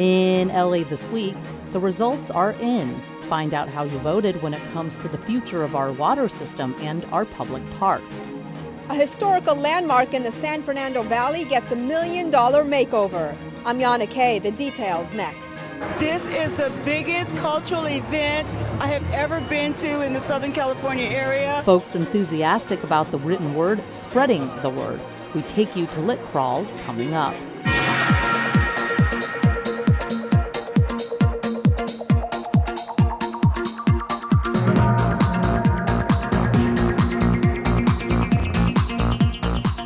In LA this week, the results are in. Find out how you voted when it comes to the future of our water system and our public parks. A historical landmark in the San Fernando Valley gets $1 million makeover. I'm Yana Kay. The details next. This is the biggest cultural event I have ever been to in the Southern California area. Folks enthusiastic about the written word spreading the word. We take you to LitCrawl coming up.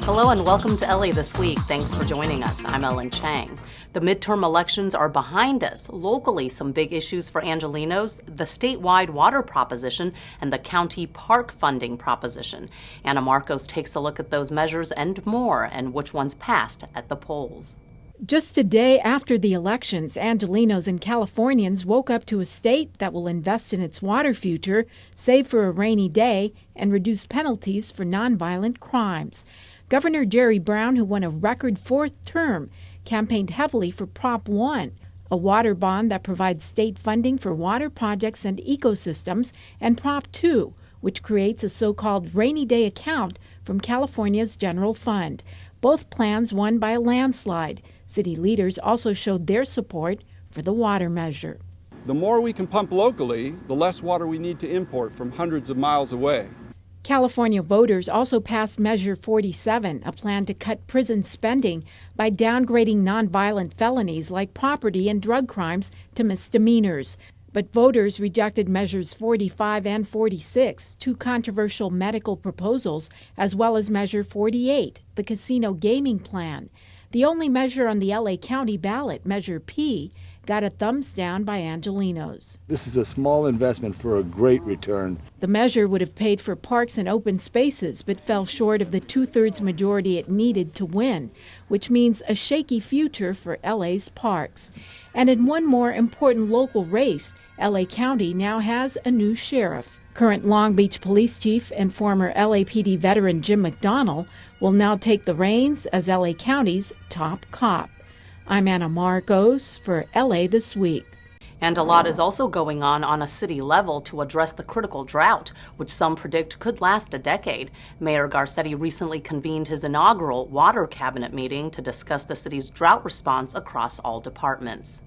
Hello and welcome to LA This Week. Thanks for joining us. I'm Ellen Chang. The midterm elections are behind us. Locally, some big issues for Angelenos, the statewide water proposition and the county park funding proposition. Anna Marcos takes a look at those measures and more, and which ones passed at the polls. Just a day after the elections, Angelenos and Californians woke up to a state that will invest in its water future, save for a rainy day, and reduce penalties for nonviolent crimes. Governor Jerry Brown, who won a record fourth term, campaigned heavily for Prop 1, a water bond that provides state funding for water projects and ecosystems, and Prop 2, which creates a so-called rainy day account from California's general fund. Both plans won by a landslide. City leaders also showed their support for the water measure. The more we can pump locally, the less water we need to import from hundreds of miles away. California voters also passed Measure 47, a plan to cut prison spending by downgrading nonviolent felonies like property and drug crimes to misdemeanors. But voters rejected Measures 45 and 46, two controversial medical proposals, as well as Measure 48, the casino gaming plan. The only measure on the LA County ballot, Measure P, got a thumbs down by Angelenos. This is a small investment for a great return. The measure would have paid for parks and open spaces, but fell short of the two-thirds majority it needed to win, which means a shaky future for LA's parks. And in one more important local race, LA County now has a new sheriff. Current Long Beach Police Chief and former LAPD veteran Jim McDonnell will now take the reins as LA County's top cop. I'm Anna Marcos for LA This Week. And a lot is also going on a city level to address the critical drought, which some predict could last a decade. Mayor Garcetti recently convened his inaugural water cabinet meeting to discuss the city's drought response across all departments.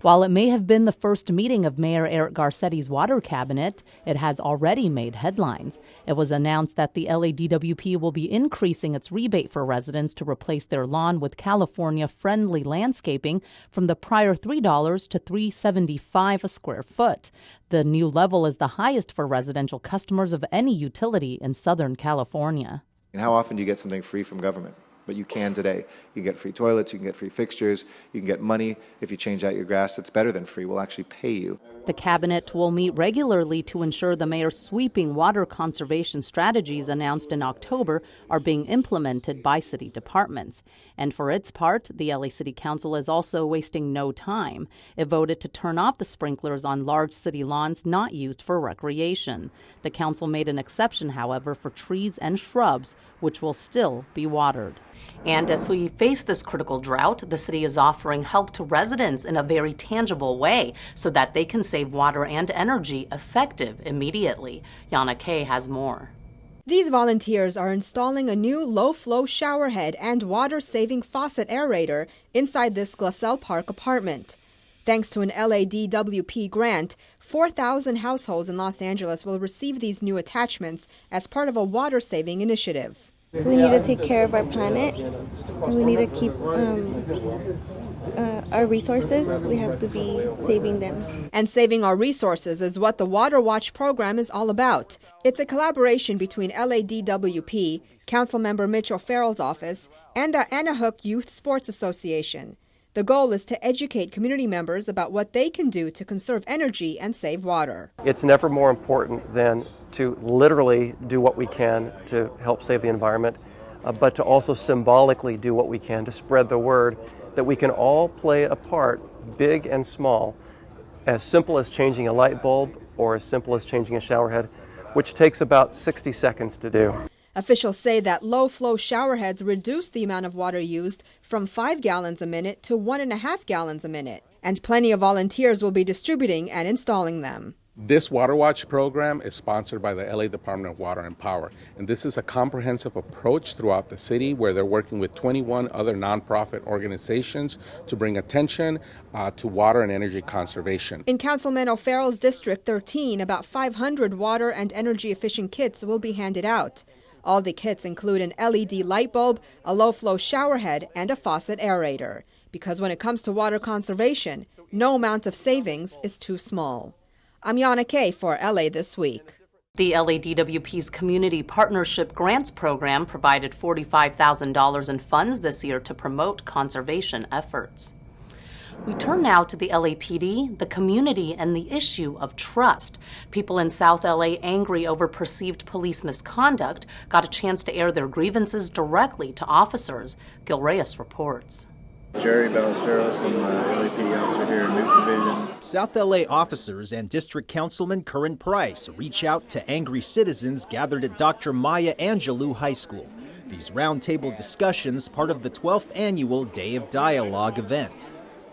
While it may have been the first meeting of Mayor Eric Garcetti's water cabinet, it has already made headlines. It was announced that the LADWP will be increasing its rebate for residents to replace their lawn with California-friendly landscaping from the prior $3 to $3.75 a square foot. The new level is the highest for residential customers of any utility in Southern California. And how often do you get something free from government? But you can today. You can get free toilets, you can get free fixtures, you can get money. If you change out your grass, it's better than free. We'll actually pay you. The cabinet will meet regularly to ensure the mayor's sweeping water conservation strategies announced in October are being implemented by city departments. And for its part, the LA City Council is also wasting no time. It voted to turn off the sprinklers on large city lawns not used for recreation. The council made an exception, however, for trees and shrubs, which will still be watered. And as we face this critical drought, the city is offering help to residents in a very tangible way so that they can save water and energy effective immediately. Yana Kay has more. These volunteers are installing a new low-flow showerhead and water-saving faucet aerator inside this Glassell Park apartment. Thanks to an LADWP grant, 4,000 households in Los Angeles will receive these new attachments as part of a water-saving initiative. We need to take care of our planet. We need to keep our resources. We have to be saving them. And saving our resources is what the Water Watch program is all about. It's a collaboration between LADWP, Councilmember Mitch O'Farrell's office, and the Anahook Youth Sports Association. The goal is to educate community members about what they can do to conserve energy and save water. It's never more important than to literally do what we can to help save the environment, but to also symbolically do what we can to spread the word that we can all play a part, big and small, as simple as changing a light bulb or as simple as changing a shower head, which takes about 60 seconds to do. Officials say that low-flow showerheads reduce the amount of water used from 5 gallons a minute to 1.5 gallons a minute. and plenty of volunteers will be distributing and installing them. This Water Watch program is sponsored by the LA Department of Water and Power, and this is a comprehensive approach throughout the city where they're working with 21 other nonprofit organizations to bring attention to water and energy conservation. In Councilman O'Farrell's District 13, about 500 water and energy efficient kits will be handed out. All the kits include an LED light bulb, a low-flow shower head, and a faucet aerator. Because when it comes to water conservation, no amount of savings is too small. I'm Yana Kay for LA This Week. The LADWP's Community Partnership Grants Program provided $45,000 in funds this year to promote conservation efforts. We turn now to the LAPD, the community, and the issue of trust. People in South LA angry over perceived police misconduct got a chance to air their grievances directly to officers. Gil Reyes reports. Jerry Ballesteros, I'm an LAPD officer here in Newton Division. South LA officers and District Councilman Curran Price reach out to angry citizens gathered at Dr. Maya Angelou High School. These roundtable discussions part of the 12th annual Day of Dialogue event.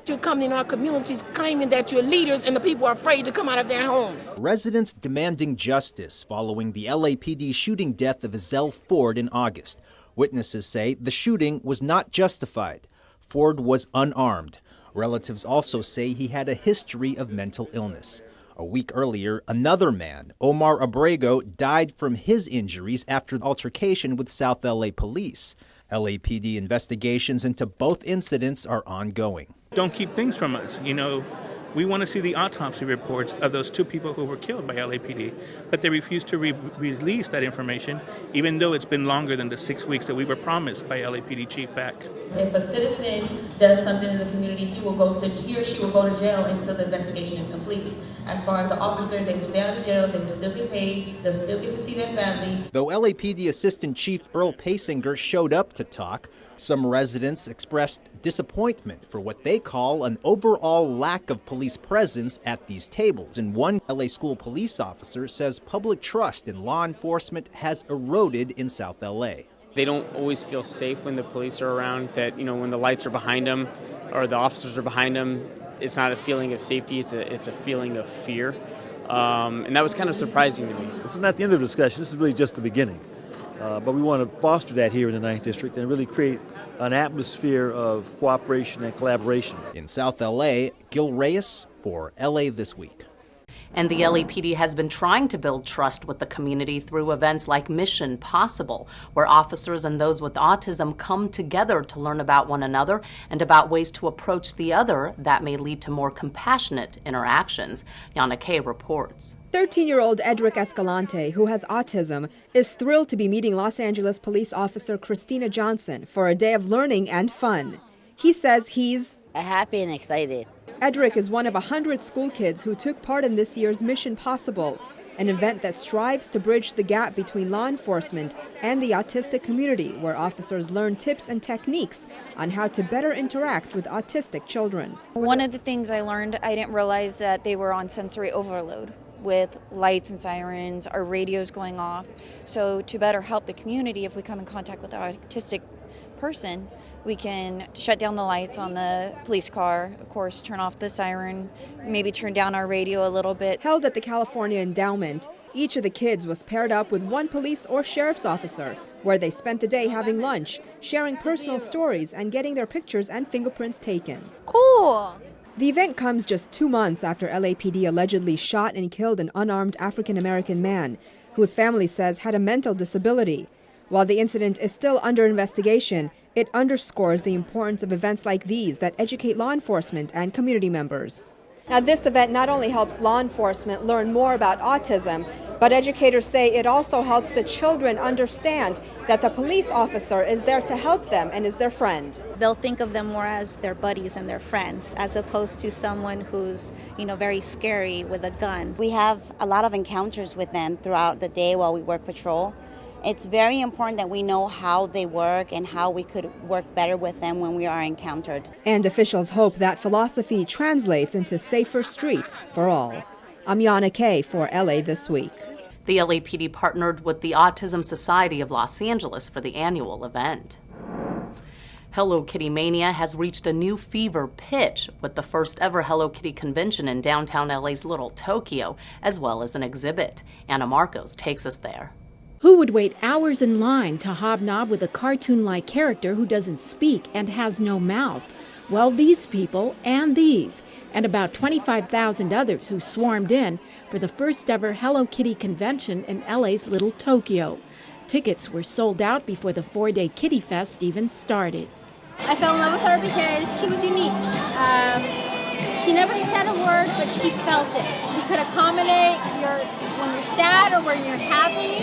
You come in our communities claiming that you're leaders and the people are afraid to come out of their homes. Residents demanding justice following the LAPD shooting death of Ezell Ford in August. Witnesses say the shooting was not justified. Ford was unarmed. Relatives also say he had a history of mental illness. A week earlier, another man, Omar Abrego, died from his injuries after an altercation with South LA police. LAPD investigations into both incidents are ongoing. Don't keep things from us. We want to see the autopsy reports of those two people who were killed by LAPD, but they refuse to release that information, even though it's been longer than the 6 weeks that we were promised by LAPD Chief Beck. If a citizen does something in the community, he or she will go to jail until the investigation is completed. As far as the officer, they will stay out of jail, they will still get paid, they'll still get to see their family. Though LAPD Assistant Chief Earl Pasinger showed up to talk, some residents expressed disappointment for what they call an overall lack of police presence at these tables. And one LA school police officer says public trust in law enforcement has eroded in South LA. They don't always feel safe when the police are around, that, when the lights are behind them or the officers are behind them, it's not a feeling of safety, it's a feeling of fear. And that was kind of surprising to me. This is not the end of the discussion, this is really just the beginning. But we want to foster that here in the 9th District and really create an atmosphere of cooperation and collaboration. In South LA, Gil Reyes for LA This Week. And the LAPD has been trying to build trust with the community through events like Mission Possible, where officers and those with autism come together to learn about one another and about ways to approach the other that may lead to more compassionate interactions. Yana Kay reports. 13-year-old Edric Escalante, who has autism, is thrilled to be meeting Los Angeles police officer Christina Johnson for a day of learning and fun. He says he's happy and excited. Edric is one of 100 school kids who took part in this year's Mission Possible, an event that strives to bridge the gap between law enforcement and the autistic community, where officers learn tips and techniques on how to better interact with autistic children. One of the things I learned, I didn't realize that they were on sensory overload with lights and sirens, our radios going off. So to better help the community, if we come in contact with an autistic person, we can shut down the lights on the police car, of course, turn off the siren, maybe turn down our radio a little bit. Held at the California Endowment, each of the kids was paired up with one police or sheriff's officer, where they spent the day having lunch, sharing personal stories, and getting their pictures and fingerprints taken. Cool! The event comes just 2 months after LAPD allegedly shot and killed an unarmed African-American man, whose family says had a mental disability. While the incident is still under investigation, it underscores the importance of events like these that educate law enforcement and community members. Now, this event not only helps law enforcement learn more about autism, but educators say it also helps the children understand that the police officer is there to help them and is their friend. They'll think of them more as their buddies and their friends, as opposed to someone who's, very scary with a gun. We have a lot of encounters with them throughout the day while we work patrol. It's very important that we know how they work and how we could work better with them when we are encountered. And officials hope that philosophy translates into safer streets for all. I'm Yana Kay for LA This Week. The LAPD partnered with the Autism Society of Los Angeles for the annual event. Hello Kitty Mania has reached a new fever pitch with the first ever Hello Kitty convention in downtown LA's Little Tokyo, as well as an exhibit. Anna Marcos takes us there. Who would wait hours in line to hobnob with a cartoon-like character who doesn't speak and has no mouth? Well, these people and these, and about 25,000 others who swarmed in for the first ever Hello Kitty convention in LA's Little Tokyo. Tickets were sold out before the 4-day Kitty Fest even started. I fell in love with her because she was unique. She never said a word, but she felt it. She could accommodate when you're sad or when you're happy.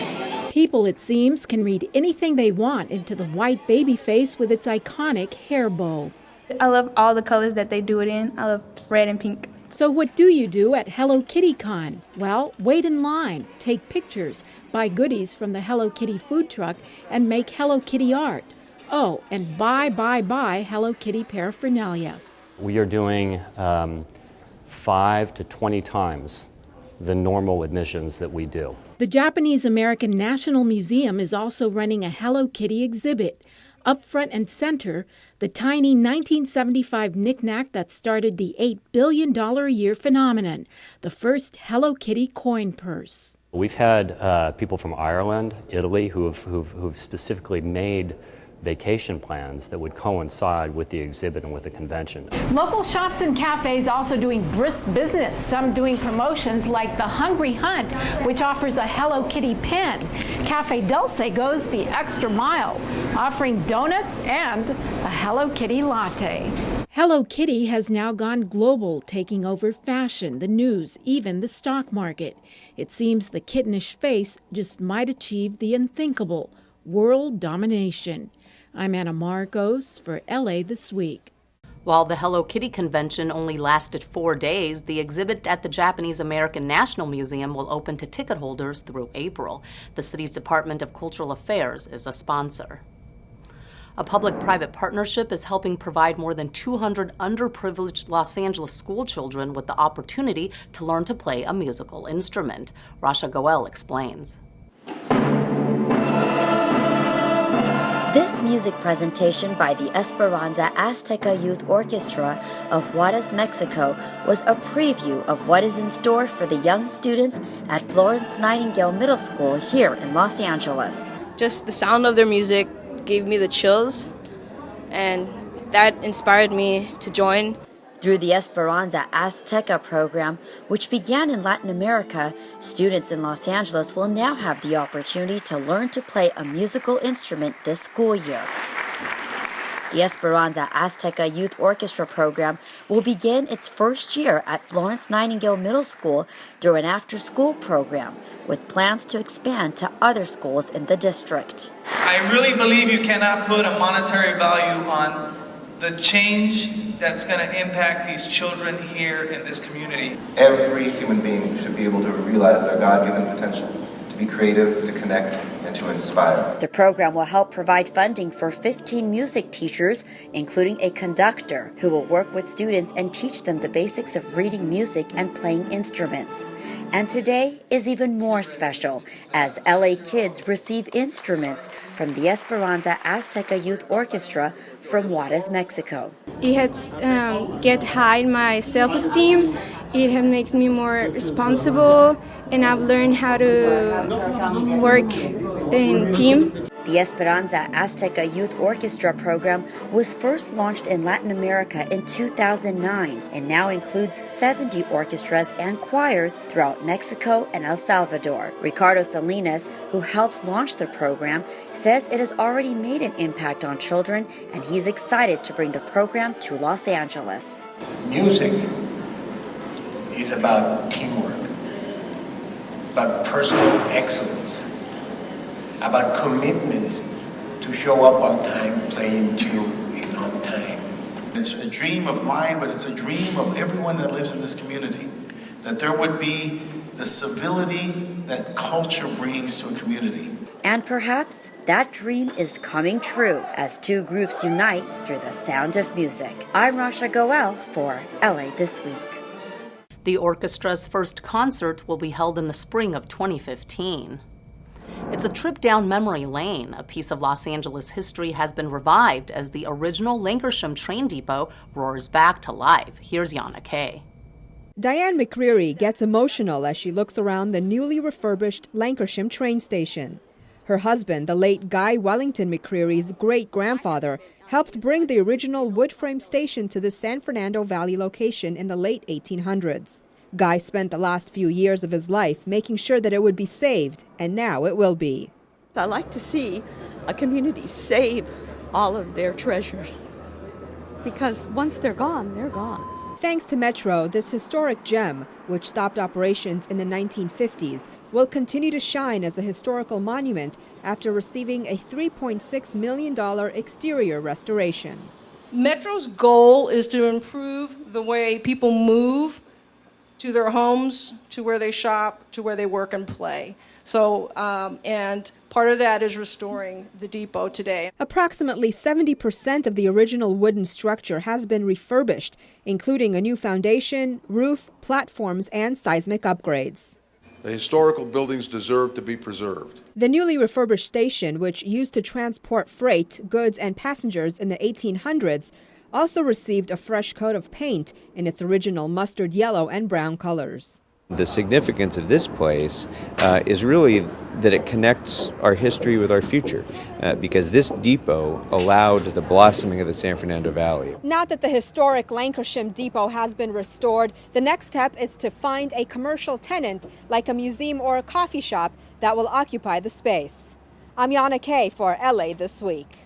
People, it seems, can read anything they want into the white baby face with its iconic hair bow. I love all the colors that they do it in. I love red and pink. So what do you do at Hello Kitty Con? Well, wait in line, take pictures, buy goodies from the Hello Kitty food truck, and make Hello Kitty art. Oh, and buy Hello Kitty paraphernalia. We are doing 5 to 20 times the normal admissions that we do. The Japanese American National Museum is also running a Hello Kitty exhibit. Up front and center, the tiny 1975 knick-knack that started the $8 billion a year phenomenon, the first Hello Kitty coin purse. We've had people from Ireland, Italy, who've specifically made vacation plans that would coincide with the exhibit and with the convention. Local shops and cafes also doing brisk business, some doing promotions like the Hungry Hunt, which offers a Hello Kitty pin. Cafe Dulce goes the extra mile, offering donuts and a Hello Kitty latte. Hello Kitty has now gone global, taking over fashion, the news, even the stock market. It seems the kittenish face just might achieve the unthinkable, world domination. I'm Anna Marcos for LA This Week. While the Hello Kitty convention only lasted 4 days, the exhibit at the Japanese American National Museum will open to ticket holders through April. The city's Department of Cultural Affairs is a sponsor. A public-private partnership is helping provide more than 200 underprivileged Los Angeles school children with the opportunity to learn to play a musical instrument. Rasha Goel explains. This music presentation by the Esperanza Azteca Youth Orchestra of Juarez, Mexico, was a preview of what is in store for the young students at Florence Nightingale Middle School here in Los Angeles. Just the sound of their music gave me the chills, and that inspired me to join. Through the Esperanza Azteca program, which began in Latin America, students in Los Angeles will now have the opportunity to learn to play a musical instrument this school year. The Esperanza Azteca Youth Orchestra program will begin its first year at Florence Nightingale Middle School through an after-school program, with plans to expand to other schools in the district. I really believe you cannot put a monetary value on the change that's going to impact these children here in this community. Every human being should be able to realize their God-given potential, to be creative, to connect, and to inspire. The program will help provide funding for 15 music teachers, including a conductor, who will work with students and teach them the basics of reading music and playing instruments. And today is even more special, as LA kids receive instruments from the Esperanza Azteca Youth Orchestra from Juarez, Mexico. It has get high my self-esteem. It has makes me more responsible, and I've learned how to work in team. The Esperanza Azteca Youth Orchestra program was first launched in Latin America in 2009 and now includes 70 orchestras and choirs throughout Mexico and El Salvador. Ricardo Salinas, who helped launch the program, says it has already made an impact on children, and he's excited to bring the program to Los Angeles. Music is about teamwork, about personal excellence, about commitment to show up on time, playing tune, and on time. It's a dream of mine, but it's a dream of everyone that lives in this community, that there would be the civility that culture brings to a community. And perhaps that dream is coming true as two groups unite through the sound of music. I'm Rasha Goel for LA This Week. The orchestra's first concert will be held in the spring of 2015. It's a trip down memory lane. A piece of Los Angeles history has been revived as the original Lankershim train depot roars back to life. Here's Yana Kay. Diane McCreary gets emotional as she looks around the newly refurbished Lankershim train station. Her husband, the late Guy Wellington McCreary's great-grandfather, helped bring the original wood-frame station to the San Fernando Valley location in the late 1800s. Guy spent the last few years of his life making sure that it would be saved, and now it will be. I like to see a community save all of their treasures, because once they're gone, they're gone. Thanks to Metro, this historic gem, which stopped operations in the 1950s, will continue to shine as a historical monument after receiving a $3.6 million exterior restoration. Metro's goal is to improve the way people move to their homes, to where they shop, to where they work and play. So, and part of that is restoring the depot today. Approximately 70% of the original wooden structure has been refurbished, including a new foundation, roof, platforms, and seismic upgrades. The historical buildings deserve to be preserved. The newly refurbished station, which used to transport freight, goods, and passengers in the 1800s, also received a fresh coat of paint in its original mustard yellow and brown colors. The significance of this place is really that it connects our history with our future, because this depot allowed the blossoming of the San Fernando Valley. Now that the historic Lankershim depot has been restored, the next step is to find a commercial tenant, like a museum or a coffee shop, that will occupy the space. I'm Yana Kay for LA This Week.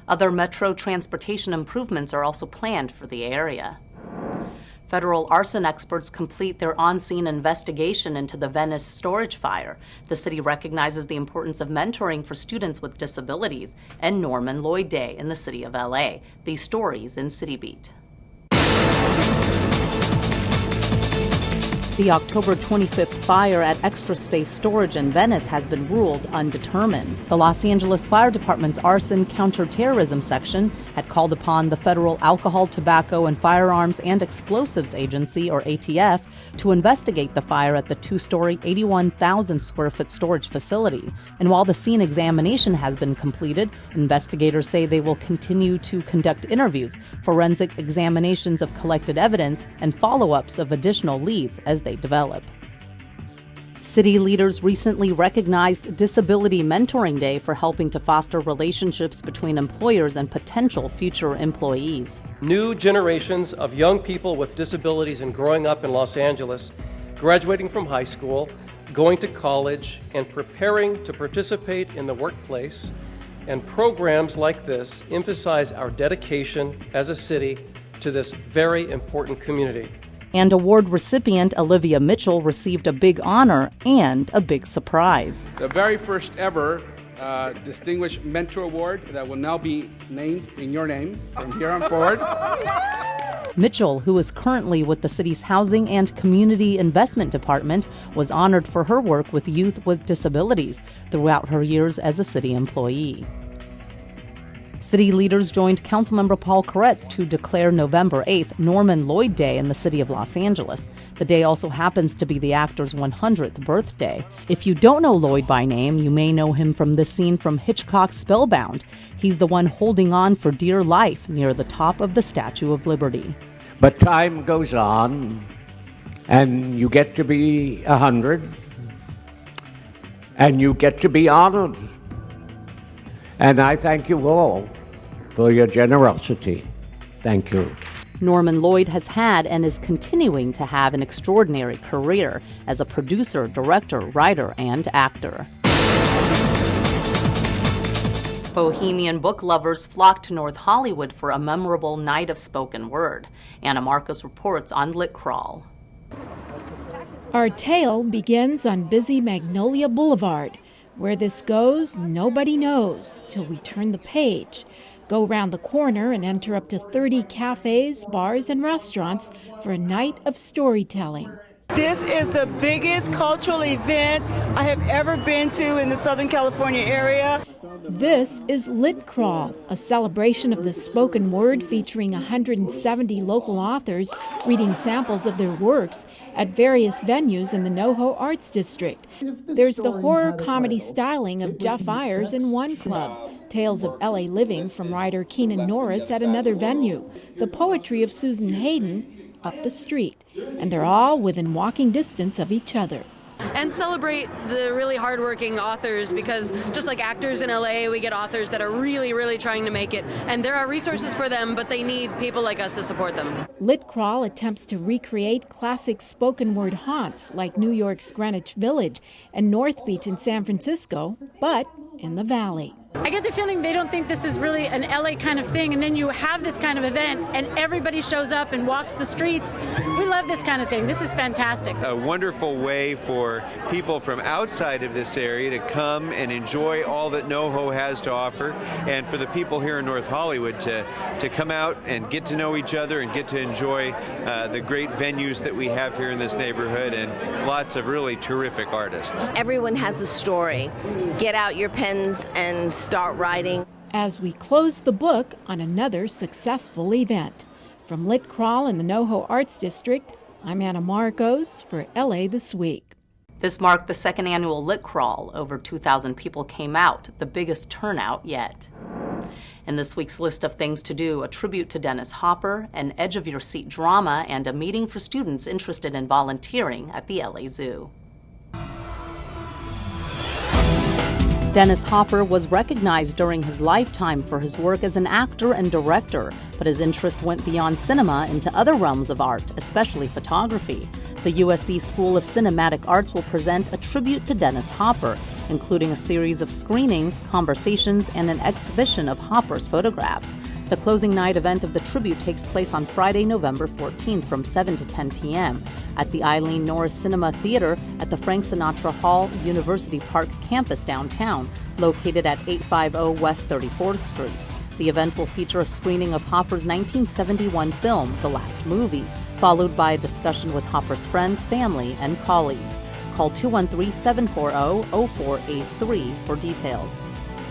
Other Metro transportation improvements are also planned for the area. Federal arson experts complete their on-scene investigation into the Venice storage fire. The city recognizes the importance of mentoring for students with disabilities, and Norman Lloyd Day in the city of LA. These stories in CityBeat. The October 25th fire at Extra Space Storage in Venice has been ruled undetermined. The Los Angeles Fire Department's Arson Counterterrorism Section had called upon the Federal Alcohol, Tobacco, and Firearms and Explosives Agency, or ATF, to investigate the fire at the two-story, 81,000-square-foot storage facility. And while the scene examination has been completed, investigators say they will continue to conduct interviews, forensic examinations of collected evidence, and follow-ups of additional leads as they develop. City leaders recently recognized Disability Mentoring Day for helping to foster relationships between employers and potential future employees. New generations of young people with disabilities and growing up in Los Angeles, graduating from high school, going to college, and preparing to participate in the workplace. And programs like this emphasize our dedication as a city to this very important community. And award recipient Olivia Mitchell received a big honor and a big surprise. The very first ever Distinguished Mentor Award that will now be named in your name from here on forward. Mitchell, who is currently with the city's Housing and Community Investment Department, was honored for her work with youth with disabilities throughout her years as a city employee. City leaders joined Councilmember Paul Koretz to declare November 8th Norman Lloyd Day in the city of Los Angeles. The day also happens to be the actor's 100th birthday. If you don't know Lloyd by name, you may know him from this scene from Hitchcock's Spellbound. He's the one holding on for dear life near the top of the Statue of Liberty. But time goes on, and you get to be 100, and you get to be honored. And I thank you all for your generosity. Thank you. Norman Lloyd has had and is continuing to have an extraordinary career as a producer, director, writer, and actor. Bohemian book lovers flock to North Hollywood for a memorable night of spoken word. Anna Marcos reports on LitCrawl. Our tale begins on busy Magnolia Boulevard. Where this goes, nobody knows till we turn the page, go round the corner and enter up to 30 cafes, bars, and restaurants for a night of storytelling. This is the biggest cultural event I have ever been to in the Southern California area. This is LitCrawl, a celebration of the spoken word featuring 170 local authors reading samples of their works at various venues in the NoHo Arts District. There's the horror comedy styling of Jeff Ayers in one club, Tales of LA Living from writer Keenan Norris at another venue, the poetry of Susan Hayden up the street, and they're all within walking distance of each other. And celebrate the really hardworking authors, because just like actors in LA, we get authors that are really, really trying to make it. And there are resources for them, but they need people like us to support them. LitCrawl attempts to recreate classic spoken word haunts like New York's Greenwich Village and North Beach in San Francisco, but in the Valley. I get the feeling they don't think this is really an LA kind of thing, and then you have this kind of event and everybody shows up and walks the streets. We love this kind of thing. This is fantastic. A wonderful way for people from outside of this area to come and enjoy all that NoHo has to offer, and for the people here in North Hollywood to come out and get to know each other and get to enjoy the great venues that we have here in this neighborhood, and lots of really terrific artists. Everyone has a story. Get out your pens and start writing. As we close the book on another successful event. From LitCrawl in the NoHo Arts District, I'm Anna Marcos for LA This Week. This marked the second annual LitCrawl. Over 2,000 people came out, the biggest turnout yet. In this week's list of things to do, a tribute to Dennis Hopper, an edge-of-your-seat drama, and a meeting for students interested in volunteering at the LA Zoo. Dennis Hopper was recognized during his lifetime for his work as an actor and director, but his interest went beyond cinema into other realms of art, especially photography. The USC School of Cinematic Arts will present a tribute to Dennis Hopper, including a series of screenings, conversations, and an exhibition of Hopper's photographs. The closing night event of the tribute takes place on Friday, November 14th from 7 to 10 p.m. at the Eileen Norris Cinema Theater at the Frank Sinatra Hall University Park campus downtown, located at 850 West 34th Street. The event will feature a screening of Hopper's 1971 film, The Last Movie, followed by a discussion with Hopper's friends, family, and colleagues. Call 213-740-0483 for details.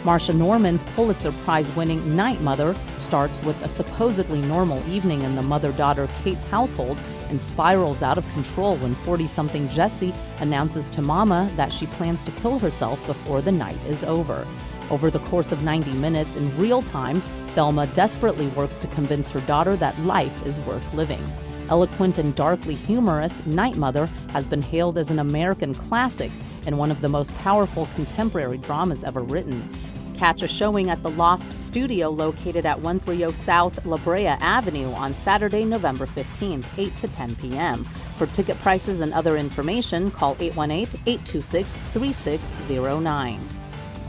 Marsha Norman's Pulitzer Prize-winning Night Mother starts with a supposedly normal evening in the mother-daughter Kate's household and spirals out of control when 40-something Jessie announces to Mama that she plans to kill herself before the night is over. Over the course of 90 minutes in real time, Thelma desperately works to convince her daughter that life is worth living. Eloquent and darkly humorous, Night Mother has been hailed as an American classic and one of the most powerful contemporary dramas ever written. Catch a showing at the Lost Studio located at 130 South La Brea Avenue on Saturday, November 15th, 8 to 10 p.m. For ticket prices and other information, call 818-826-3609.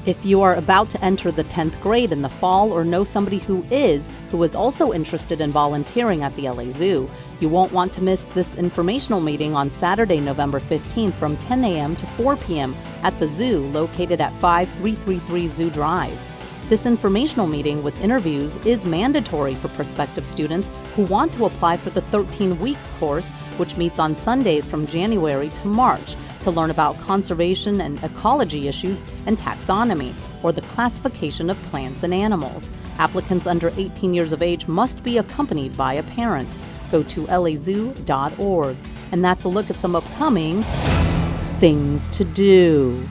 If you are about to enter the 10th grade in the fall or know somebody who is also interested in volunteering at the LA Zoo, you won't want to miss this informational meeting on Saturday, November 15th from 10 a.m. to 4 p.m. at the zoo located at 5333 Zoo Drive. This informational meeting with interviews is mandatory for prospective students who want to apply for the 13-week course, which meets on Sundays from January to March, to learn about conservation and ecology issues and taxonomy, or the classification of plants and animals. Applicants under 18 years of age must be accompanied by a parent. Go to lazoo.org. And that's a look at some upcoming things to do.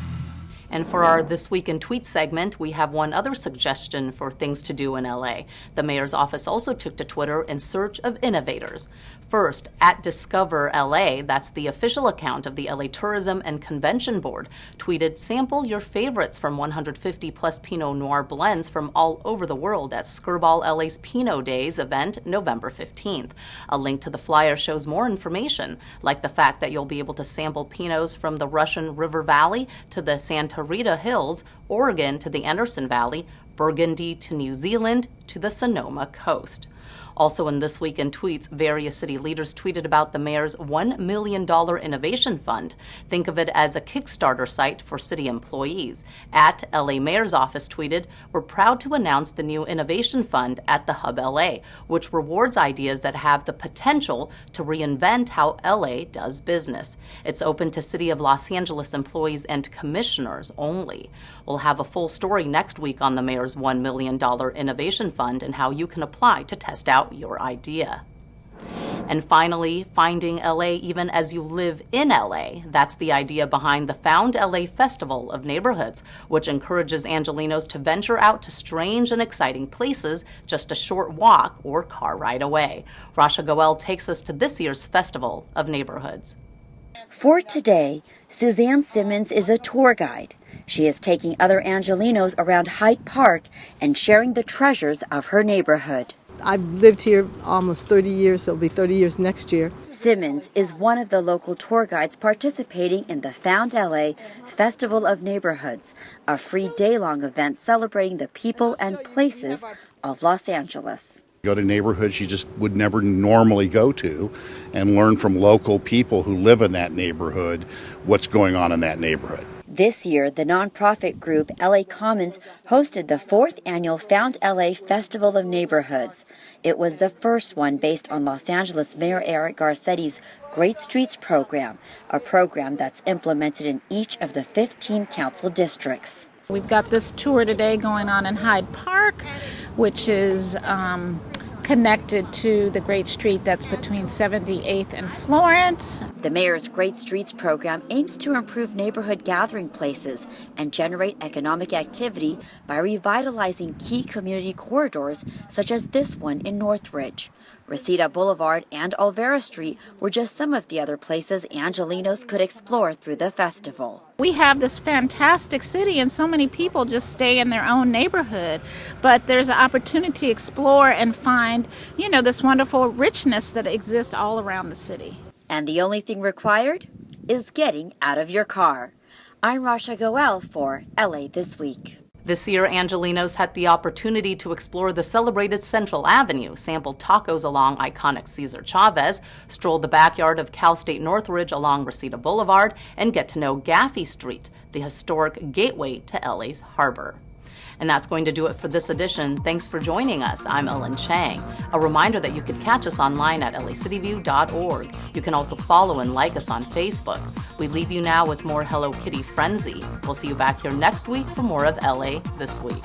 And for our This Week in Tweets segment, we have one other suggestion for things to do in LA. The mayor's office also took to Twitter in search of innovators. First, at Discover LA, that's the official account of the LA Tourism and Convention Board, tweeted, "Sample your favorites from 150 plus Pinot Noir blends from all over the world at Skirball LA's Pinot Days event November 15th. A link to the flyer shows more information, like the fact that you'll be able to sample Pinots from the Russian River Valley to the Santa Rita Hills, Oregon to the Anderson Valley, Burgundy to New Zealand to the Sonoma coast. Also in This Week in Tweets, various city leaders tweeted about the mayor's $1 million innovation fund. Think of it as a Kickstarter site for city employees. At LA Mayor's Office tweeted, "We're proud to announce the new innovation fund at the Hub LA, which rewards ideas that have the potential to reinvent how LA does business. It's open to City of Los Angeles employees and commissioners only." We'll have a full story next week on the mayor's $1 million innovation fund and how you can apply to test out your idea. And finally, finding LA even as you live in LA. That's the idea behind the Found LA Festival of Neighborhoods, which encourages Angelenos to venture out to strange and exciting places just a short walk or car ride away. Rasha Goel takes us to this year's Festival of Neighborhoods. For today, Suzanne Simmons is a tour guide. She is taking other Angelenos around Hyde Park and sharing the treasures of her neighborhood. I've lived here almost 30 years. It'll be 30 years next year. Simmons is one of the local tour guides participating in the Found LA Festival of Neighborhoods, a free day-long event celebrating the people and places of Los Angeles. Go to neighborhoods you just would never normally go to and learn from local people who live in that neighborhood what's going on in that neighborhood. This year, the nonprofit group LA Commons hosted the 4th annual Found LA Festival of Neighborhoods. It was the first one based on Los Angeles Mayor Eric Garcetti's Great Streets program, a program that's implemented in each of the 15 council districts. We've got this tour today going on in Hyde Park, which is connected to the Great Street that's between 78th and Florence. The mayor's Great Streets program aims to improve neighborhood gathering places and generate economic activity by revitalizing key community corridors such as this one in Northridge. Reseda Boulevard and Olvera Street were just some of the other places Angelenos could explore through the festival. We have this fantastic city and so many people just stay in their own neighborhood, but there's an opportunity to explore and find, this wonderful richness that exists all around the city. And the only thing required is getting out of your car. I'm Rasha Goel for LA This Week. This year, Angelenos had the opportunity to explore the celebrated Central Avenue, sample tacos along iconic Cesar Chavez, stroll the backyard of Cal State Northridge along Reseda Boulevard, and get to know Gaffey Street, the historic gateway to LA's harbor. And that's going to do it for this edition. Thanks for joining us. I'm Ellen Chang. A reminder that you could catch us online at lacityview.org. You can also follow and like us on Facebook. We leave you now with more Hello Kitty frenzy. We'll see you back here next week for more of LA This Week.